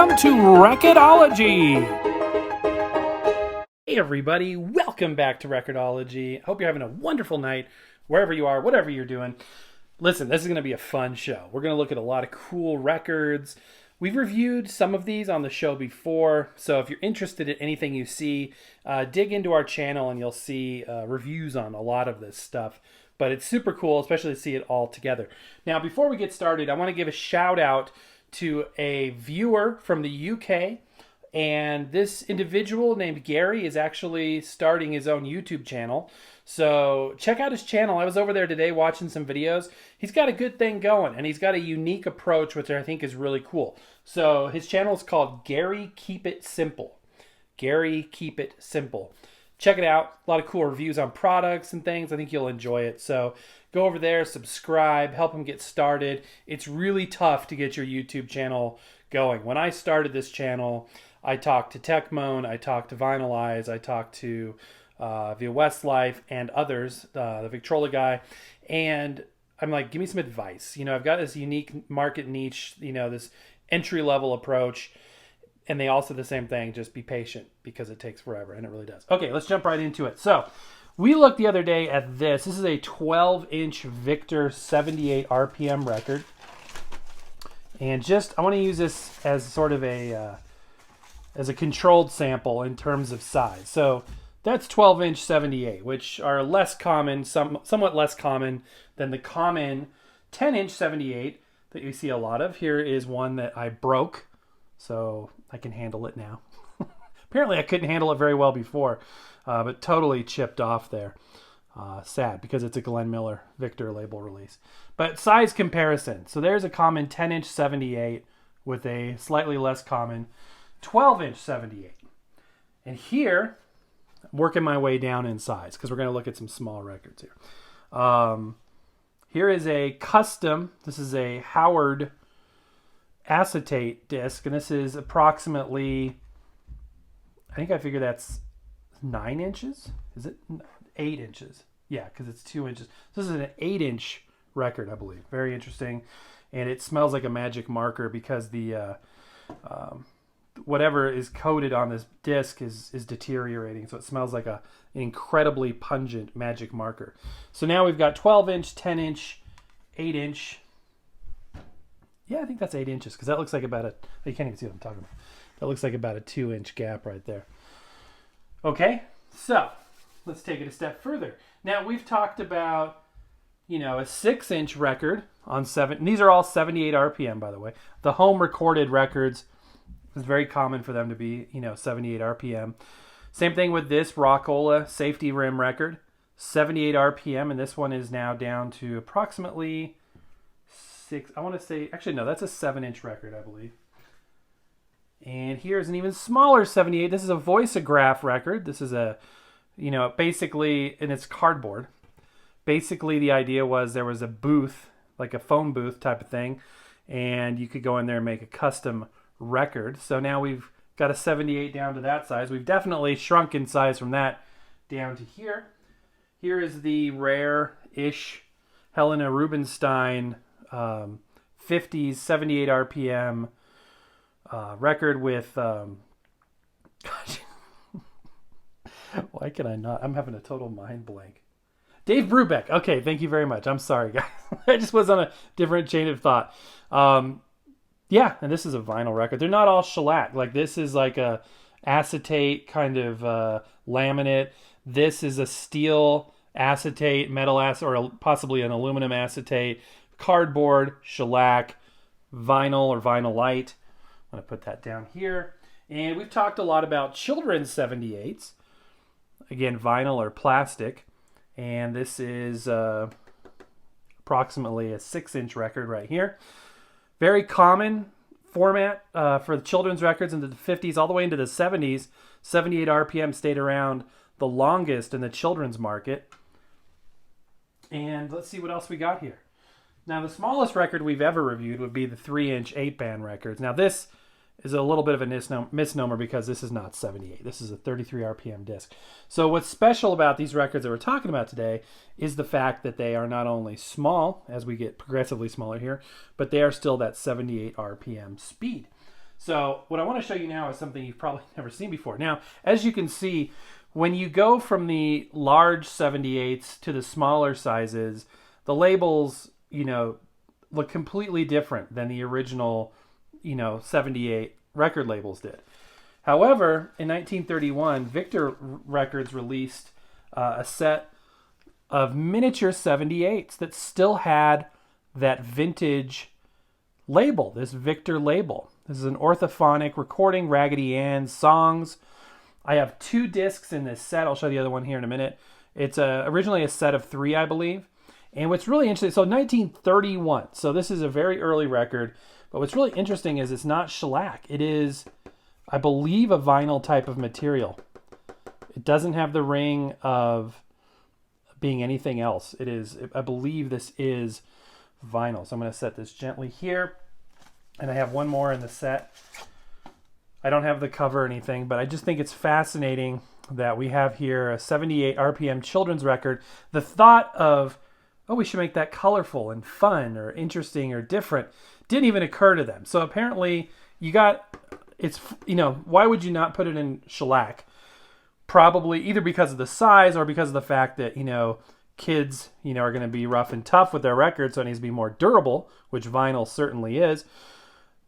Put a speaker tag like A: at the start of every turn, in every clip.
A: Welcome to Record-ology. Hey everybody, welcome back to Record-ology. Hope you're having a wonderful night, wherever you are, whatever you're doing. Listen, this is going to be a fun show. We're going to look at a lot of cool records. We've reviewed some of these on the show before, so if you're interested in anything you see, dig into our channel and you'll see reviews on a lot of this stuff. But it's super cool, especially to see it all together. Now, before we get started, I want to give a shout out to a viewer from the UK. And this individual named Gary is actually starting his own YouTube channel. So check out his channel. I was over there today watching some videos. He's got a good thing going, and he's got a unique approach, which I think is really cool. So his channel is called Gary Keep It Simple. Gary Keep It Simple. Check it out. A lot of cool reviews on products and things. I think you'll enjoy it. So go over there, subscribe, help him get started. It's really tough to get your YouTube channel going. When I started this channel, I talked to Techmoan, I talked to Vinylize, I talked to Via Westlife and others, the Victrola guy, and I'm like, give me some advice. You know, I've got this unique market niche, you know, this entry-level approach, and they all said the same thing, just be patient because it takes forever, and it really does. Okay, let's jump right into it. So, we looked the other day at this. This is a 12-inch Victor 78 RPM record, and I want to use this as sort of a controlled sample in terms of size. So that's 12-inch 78, which are less common, somewhat less common than the common 10-inch 78 that you see a lot of. Here is one that I broke, so I can handle it now. Apparently I couldn't handle it very well before, but totally chipped off there. Sad, because it's a Glenn Miller Victor label release. But size comparison. So there's a common 10-inch 78 with a slightly less common 12-inch 78. And here, I'm working my way down in size because we're going to look at some small records here. Here is a custom, this is a Howard acetate disc, and this is approximately, I think I figure that's 9 inches. Is it 8 inches? Yeah, because it's 2 inches. So this is an 8-inch record, I believe. Very interesting. And it smells like a magic marker because the whatever is coated on this disc is deteriorating. So it smells like an incredibly pungent magic marker. So now we've got 12-inch, 10-inch, 8-inch. Yeah, I think that's 8 inches because that looks like about you can't even see what I'm talking about. That looks like about a 2-inch gap right there. Okay, so let's take it a step further. Now we've talked about, you know, a 6-inch record on 7. And these are all 78 RPM, by the way. The home recorded records, it's very common for them to be, you know, 78 RPM. Same thing with this Rockola safety rim record, 78 RPM, and this one is now down to approximately 6. I want to say, actually no, that's a 7-inch record, I believe. And here's an even smaller 78. This is a Voiceograph record. This is a, you know, basically, and it's cardboard. Basically, the idea was there was a booth, like a phone booth type of thing, and you could go in there and make a custom record. So now we've got a 78 down to that size. We've definitely shrunk in size from that down to here. Here is the rare-ish Helena Rubinstein 50s 78 RPM record with gosh, why can I not? I'm having a total mind blank. Dave Brubeck. Okay, thank you very much. I'm sorry, guys. I just was on a different chain of thought. Yeah, and this is a vinyl record. They're not all shellac. Like this is like a acetate kind of laminate. This is a steel acetate, metal acetate, or possibly an aluminum acetate, cardboard, shellac, vinyl or vinyl light. I'm going to put that down here. And we've talked a lot about children's 78s. Again, vinyl or plastic. And this is approximately a 6-inch record right here. Very common format for the children's records into the 50s all the way into the 70s. 78 RPM stayed around the longest in the children's market. And let's see what else we got here. Now, the smallest record we've ever reviewed would be the 3-inch 8-band records. Now, this is a little bit of a misnomer because this is not 78. This is a 33 RPM disc. So what's special about these records that we're talking about today is the fact that they are not only small, as we get progressively smaller here, but they are still that 78 RPM speed. So what I want to show you now is something you've probably never seen before. Now, as you can see, when you go from the large 78s to the smaller sizes, the labels, look completely different than the original, 78 record labels did. However, in 1931, Victor Records released a set of miniature 78s that still had that vintage label, this Victor label. This is an orthophonic recording, Raggedy Ann's songs. I have 2 discs in this set. I'll show the other one here in a minute. It's originally a set of 3, I believe. And what's really interesting, so 1931, so this is a very early record, but what's really interesting is it's not shellac. It is, I believe, a vinyl type of material. It doesn't have the ring of being anything else. It is, I believe this is vinyl. So I'm going to set this gently here. And I have one more in the set. I don't have the cover or anything, but I just think it's fascinating that we have here a 78 RPM children's record. The thought of, oh, we should make that colorful and fun or interesting or different didn't even occur to them. So apparently it's, why would you not put it in shellac? Probably either because of the size or because of the fact that, kids, are going to be rough and tough with their records, so it needs to be more durable, which vinyl certainly is.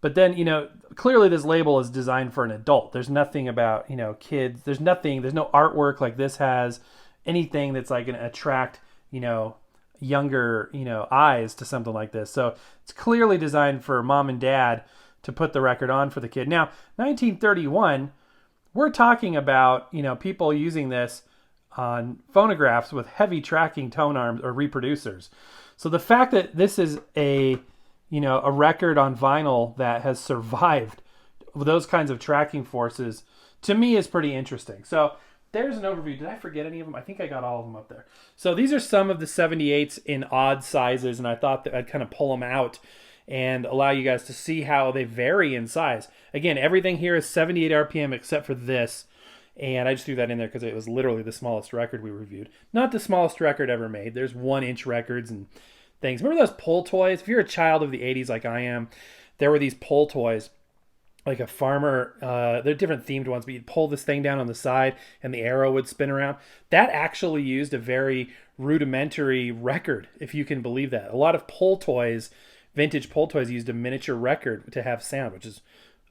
A: But then, clearly this label is designed for an adult. There's nothing about, kids. There's no artwork like this has, anything that's like going to attract, younger, eyes to something like this. So it's clearly designed for mom and dad to put the record on for the kid. Now, 1931, we're talking about, people using this on phonographs with heavy tracking tone arms or reproducers. So the fact that this is a record on vinyl that has survived those kinds of tracking forces, to me, is pretty interesting. So there's an overview. Did I forget any of them? I think I got all of them up there. So these are some of the 78s in odd sizes, and I thought that I'd kind of pull them out and allow you guys to see how they vary in size. Again, everything here is 78 RPM except for this, and I just threw that in there because it was literally the smallest record we reviewed. Not the smallest record ever made. There's 1-inch records and things. Remember those pull toys? If you're a child of the 80s like I am, there were these pull toys, like a farmer, they're different themed ones, but you'd pull this thing down on the side and the arrow would spin around. That actually used a very rudimentary record, if you can believe that. A lot of pull toys, vintage pull toys, used a miniature record to have sound, which is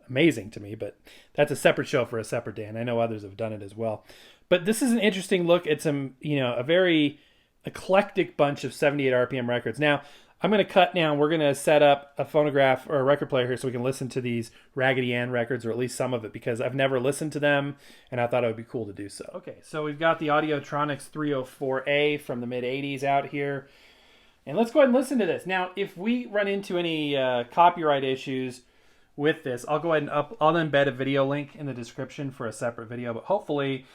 A: amazing to me, but that's a separate show for a separate day, and I know others have done it as well. But this is an interesting look at some, a very eclectic bunch of 78 RPM records. Now, I'm going to cut now. We're going to set up a phonograph or a record player here so we can listen to these Raggedy Ann records, or at least some of it, because I've never listened to them, and I thought it would be cool to do so. Okay, so we've got the Audiotronics 304A from the mid-80s out here. And let's go ahead and listen to this. Now, if we run into any copyright issues with this, I'll go ahead and I'll embed a video link in the description for a separate video, but hopefully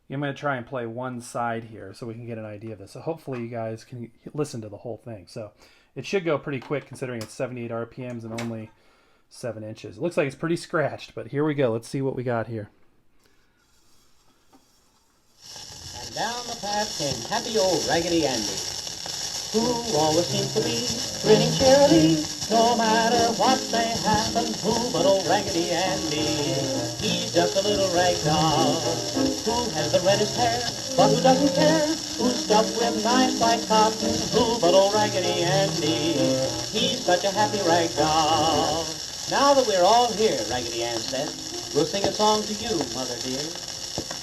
A: I'm going to try and play one side here so we can get an idea of this. So hopefully you guys can listen to the whole thing. So it should go pretty quick considering it's 78 RPMs and only 7 inches. It looks like it's pretty scratched, but here we go. Let's see what we got here.
B: And down the path came happy old Raggedy Andy, who always seemed to be grinning cheerily, no matter what may happen. Who but old Raggedy Andy? He's just a little rag doll who has the reddest hair, but who doesn't care, who's stuffed with nice white cotton. Who but old Raggedy Andy? He's such a happy rag doll. Now that we're all here, Raggedy Ann said, we'll sing a song to you, Mother dear.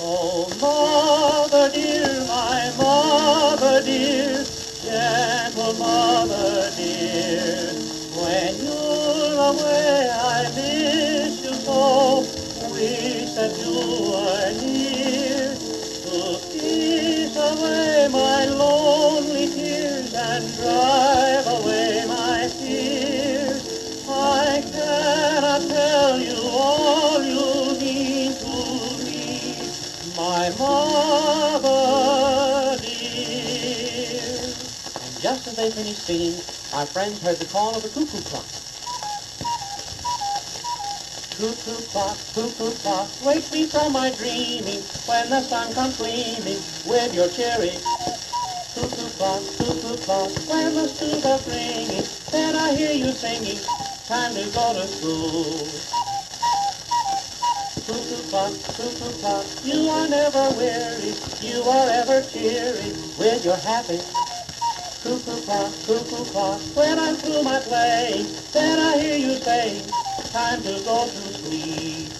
B: Oh, Mother dear, my Mother dear, gentle Mother dear, when you're away I miss you so, wish that you were near, to kiss away my lonely tears and drive away my fears. I cannot tell you all you mean to me, my Mother dear. And just as they finished singing, our friends heard the call of the cuckoo clock. Cuckoo clock, wake me from my dreaming, when the sun comes gleaming with your cherry. Cuckoo clock, when the students are ringing, then I hear you singing, time to go to school. Cuckoo clock, you are never weary, you are ever cheery with your happy. Cuckoo clock, when I'm through my play, then I hear you say, time to go to sleep.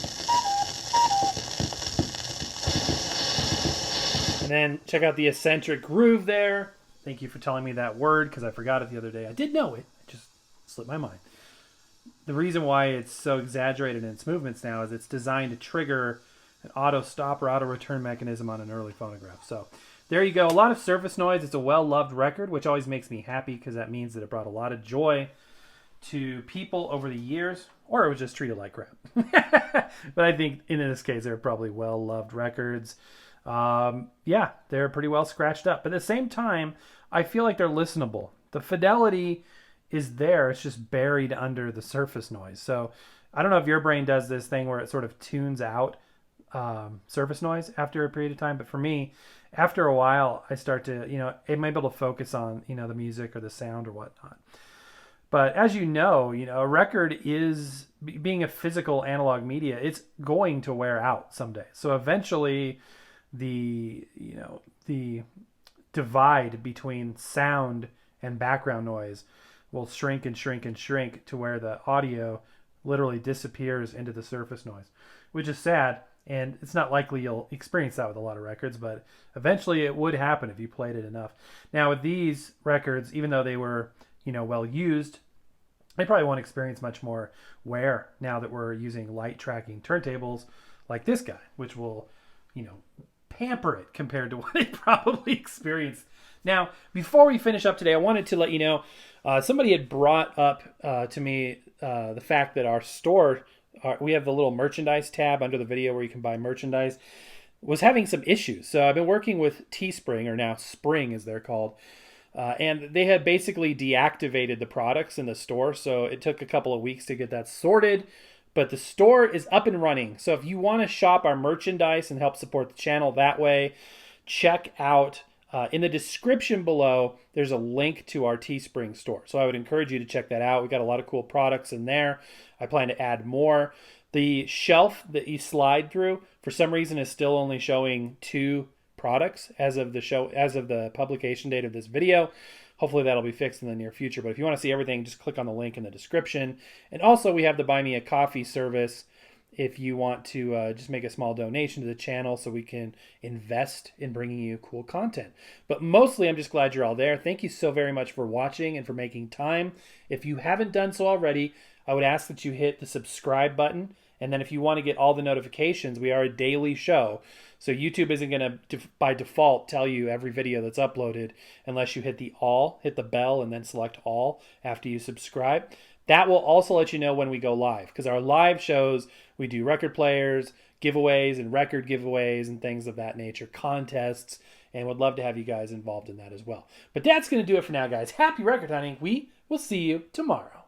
A: And then check out the eccentric groove there. Thank you for telling me that word because I forgot it the other day. I did know it. It just slipped my mind. The reason why it's so exaggerated in its movements now is it's designed to trigger an auto stop or auto return mechanism on an early phonograph. So there you go. A lot of surface noise. It's a well-loved record, which always makes me happy because that means that it brought a lot of joy to people over the years, or it was just treated like crap. But I think in this case, they're probably well-loved records. Yeah, they're pretty well scratched up. But at the same time, I feel like they're listenable. The fidelity is there. It's just buried under the surface noise. So I don't know if your brain does this thing where it sort of tunes out surface noise after a period of time. But for me, after a while, I start to, I'm able to focus on, the music or the sound or whatnot. But as you know, a record is, being a physical analog media, it's going to wear out someday. So eventually the divide between sound and background noise will shrink and shrink and shrink to where the audio literally disappears into the surface noise, which is sad. And it's not likely you'll experience that with a lot of records, but eventually it would happen if you played it enough. Now with these records, even though they were, well used, they probably won't experience much more wear now that we're using light tracking turntables like this guy, which will, pamper it compared to what it probably experienced. Now, before we finish up today, I wanted to let you know, somebody had brought up to me the fact that our store, we have the little merchandise tab under the video where you can buy merchandise, was having some issues. So I've been working with Teespring, or now Spring as they're called, and they had basically deactivated the products in the store. So it took a couple of weeks to get that sorted. But the store is up and running. So if you want to shop our merchandise and help support the channel that way, check out in the description below, there's a link to our Teespring store. So I would encourage you to check that out. We've got a lot of cool products in there. I plan to add more. The shelf that you slide through, for some reason, is still only showing 2 products as of the publication date of this video. Hopefully that'll be fixed in the near future. But if you want to see everything, just click on the link in the description. And also we have the Buy Me a Coffee service if you want to just make a small donation to the channel so we can invest in bringing you cool content. But mostly I'm just glad you're all there. Thank you so very much for watching and for making time. If you haven't done so already, I would ask that you hit the subscribe button. And then if you want to get all the notifications, we are a daily show. So YouTube isn't going to, by default, tell you every video that's uploaded unless you hit the bell, and then select all after you subscribe. That will also let you know when we go live, because our live shows, we do record players, giveaways, and record giveaways, and things of that nature, contests, and would love to have you guys involved in that as well. But that's going to do it for now, guys. Happy record hunting. We will see you tomorrow.